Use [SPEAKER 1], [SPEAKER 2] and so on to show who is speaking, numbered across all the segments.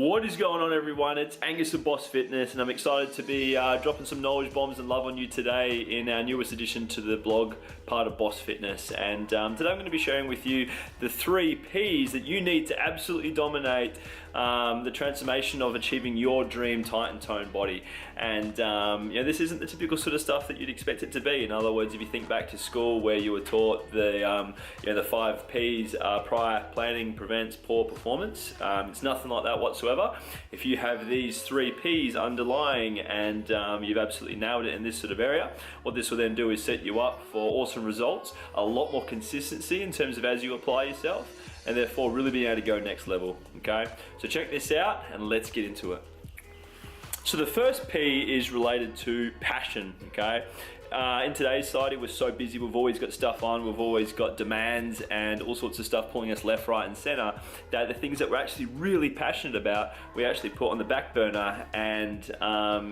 [SPEAKER 1] What is going on, everyone? It's Angus of Boss Fitness, and I'm excited to be dropping some knowledge bombs and love on you today in our newest addition to the blog part of Boss Fitness. And today I'm going to be sharing with you the 3 P's that you need to absolutely dominate the transformation of achieving your dream tight and toned body. And this isn't the typical sort of stuff that you'd expect it to be. In other words, if you think back to school where you were taught the 5 P's, prior planning prevents poor performance. It's nothing like that whatsoever. If you have these 3 P's underlying and you've absolutely nailed it in this sort of area, what this will then do is set you up for awesome results, a lot more consistency in terms of as you apply yourself, and therefore really being able to go next level. Okay, so check this out and let's get into it. So the first P is related to passion. Okay, in today's society we're so busy, we've always got stuff on, we've always got demands and all sorts of stuff pulling us left, right and center, that the things that we're actually really passionate about we actually put on the back burner and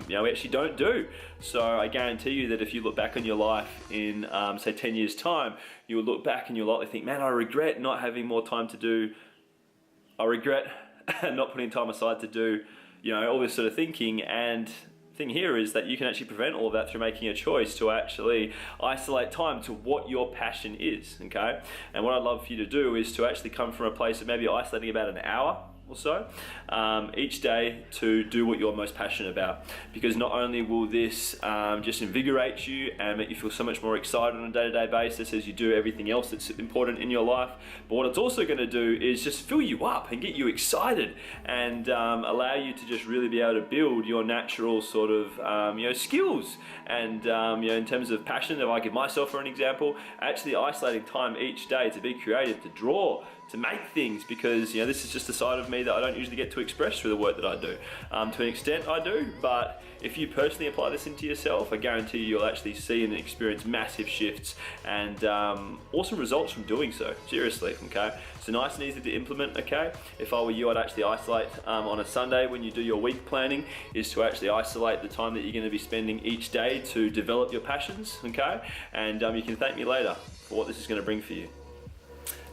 [SPEAKER 1] we actually don't do. So I guarantee you that if you look back on your life in say 10 years time, you will look back and you'll likely think, man, I regret not having more time to do, I regret not putting time aside to do all this sort of thinking. And thing here is that you can actually prevent all of that through making a choice to actually isolate time to what your passion is. Okay, and what I'd love for you to do is to actually come from a place of maybe isolating about an hour or so each day to do what you're most passionate about, because not only will this just invigorate you and make you feel so much more excited on a day-to-day basis as you do everything else that's important in your life, but what it's also going to do is just fill you up and get you excited and allow you to just really be able to build your natural sort of skills. And in terms of passion, if I give myself for an example, actually isolating time each day to be creative, to draw, to make things, because this is just a side of me that I don't usually get to express through the work that I do. To an extent I do, but if you personally apply this into yourself, I guarantee you'll actually see and experience massive shifts and awesome results from doing so. Seriously, okay? So nice and easy to implement, okay? If I were you, I'd actually isolate on a Sunday when you do your week planning, is to actually isolate the time that you're going to be spending each day to develop your passions, okay? And you can thank me later for what this is going to bring for you.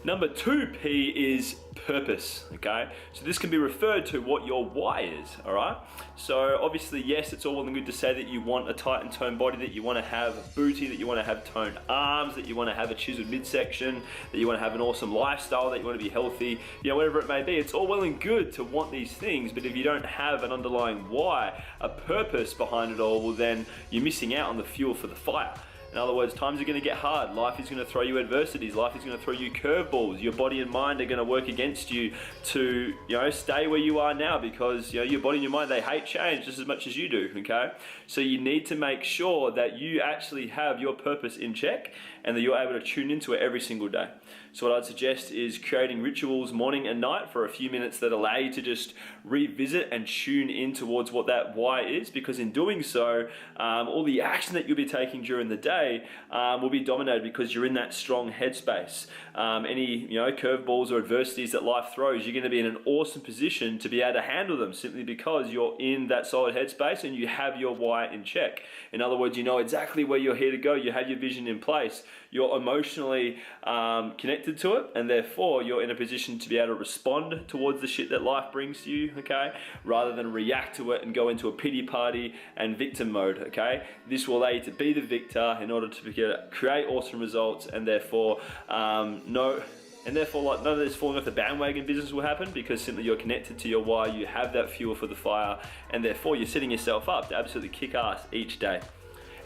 [SPEAKER 1] Number 2 P is purpose, okay? So this can be referred to what your why is, all right? So obviously, yes, it's all well and good to say that you want a tight and toned body, that you want to have a booty, that you want to have toned arms, that you want to have a chiseled midsection, that you want to have an awesome lifestyle, that you want to be healthy, whatever it may be. It's all well and good to want these things, but if you don't have an underlying why, a purpose behind it all, well then you're missing out on the fuel for the fire. In other words, times are going to get hard. Life is going to throw you adversities. Life is going to throw you curveballs. Your body and mind are going to work against you to, stay where you are now, because, your body and your mind, they hate change just as much as you do, okay? So you need to make sure that you actually have your purpose in check and that you're able to tune into it every single day. So what I'd suggest is creating rituals morning and night for a few minutes that allow you to just revisit and tune in towards what that why is, because in doing so, all the action that you'll be taking during the day will be dominated because you're in that strong headspace. Any curveballs or adversities that life throws, you're going to be in an awesome position to be able to handle them, simply because you're in that solid headspace and you have your why in check. In other words, you know exactly where you're here to go. You have your vision in place. You're emotionally connected to it, and therefore you're in a position to be able to respond towards the shit that life brings to you, okay, rather than react to it and go into a pity party and victim mode, okay? This will allow you to be the victor in order to create awesome results, and therefore none of this falling off the bandwagon business will happen, because simply you're connected to your why, you have that fuel for the fire, and therefore you're setting yourself up to absolutely kick ass each day.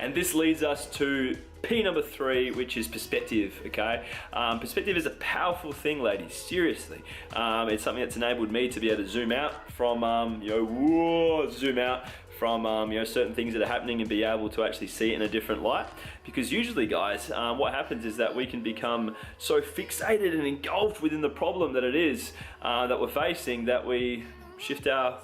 [SPEAKER 1] And this leads us to P number 3, which is perspective, okay? Perspective is a powerful thing, ladies, seriously. It's something that's enabled me to be able to zoom out from, certain things that are happening and be able to actually see it in a different light. Because usually, guys, what happens is that we can become so fixated and engulfed within the problem that it is that we're facing, that we shift our,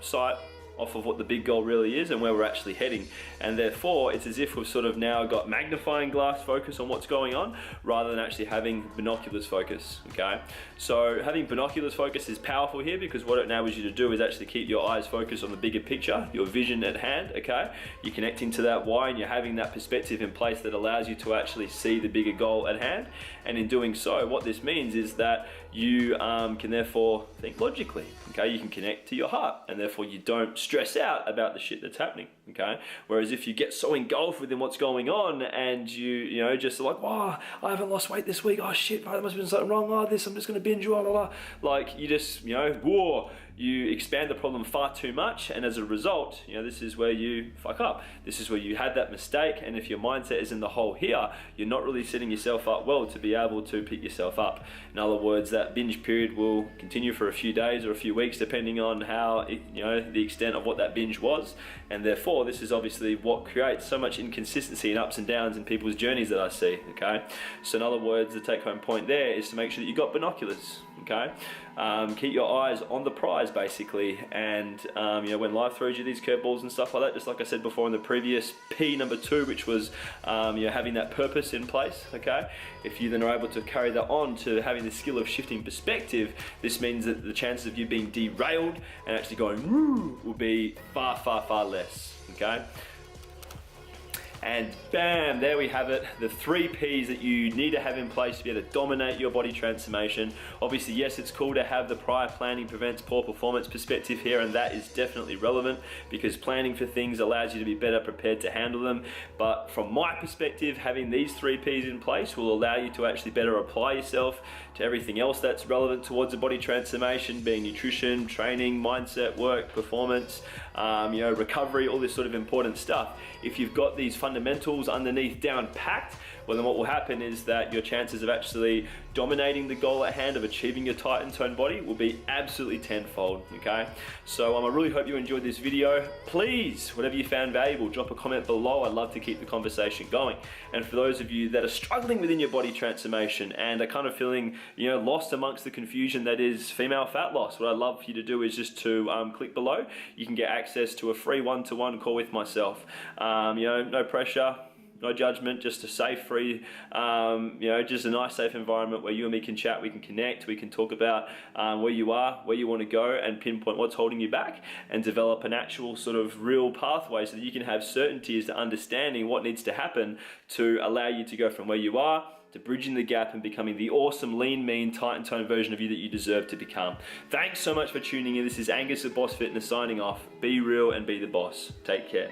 [SPEAKER 1] sight off of what the big goal really is and where we're actually heading. And therefore, it's as if we've sort of now got magnifying glass focus on what's going on rather than actually having binoculars focus, okay? So having binoculars focus is powerful here because what it enables you to do is actually keep your eyes focused on the bigger picture, your vision at hand, okay? You're connecting to that why and you're having that perspective in place that allows you to actually see the bigger goal at hand. And in doing so, what this means is that you can therefore think logically, okay? You can connect to your heart and therefore you don't stress out about the shit that's happening, okay? Whereas if you get so engulfed within what's going on and you know, just like, wow, I haven't lost weight this week, oh shit, there must have been something wrong, oh this, I'm just gonna binge, blah, blah, blah. Like you just, you know, whoa, you expand the problem far too much, and as a result, you know, this is where you fuck up. This is where you had that mistake, and if your mindset is in the hole here, you're not really setting yourself up well to be able to pick yourself up. In other words, that binge period will continue for a few days or a few weeks, depending on how, you know, the extent of what that binge was, and therefore, this is obviously what creates so much inconsistency and ups and downs in people's journeys that I see, okay? So in other words, the take-home point there is to make sure that you've got binoculars, okay? Keep your eyes on the prize basically, and you know, when life throws you these curveballs and stuff like that, just like I said before in the previous P number 2, which was you know, having that purpose in place, okay? If you then are able to carry that on to having the skill of shifting perspective, this means that the chances of you being derailed and actually going woo will be far, far, far less, okay? And bam, there we have it, the 3 Ps that you need to have in place to be able to dominate your body transformation. Obviously, yes, it's cool to have the prior planning prevents poor performance perspective here, and that is definitely relevant because planning for things allows you to be better prepared to handle them. But from my perspective, having these 3 Ps in place will allow you to actually better apply yourself to everything else that's relevant towards a body transformation, being nutrition, training, mindset, work, performance, you know, recovery, all this sort of important stuff. If you've got these fundamentals underneath down packed, well then what will happen is that your chances of actually dominating the goal at hand of achieving your tight and toned body will be absolutely tenfold, okay? So I really hope you enjoyed this video. Please, whatever you found valuable, drop a comment below. I'd love to keep the conversation going. And for those of you that are struggling within your body transformation and are kind of feeling, you know, lost amongst the confusion that is female fat loss, what I'd love for you to do is just to click below. You can get access to a free one-to-one call with myself. You know, no pressure, no judgment, just a safe, free, you know, just a nice, safe environment where you and me can chat, we can connect, we can talk about where you are, where you want to go, and pinpoint what's holding you back, and develop an actual sort of real pathway so that you can have certainty as to understanding what needs to happen to allow you to go from where you are to bridging the gap and becoming the awesome, lean, mean, tight and toned version of you that you deserve to become. Thanks so much for tuning in. This is Angus at Boss Fitness signing off. Be real and be the boss. Take care.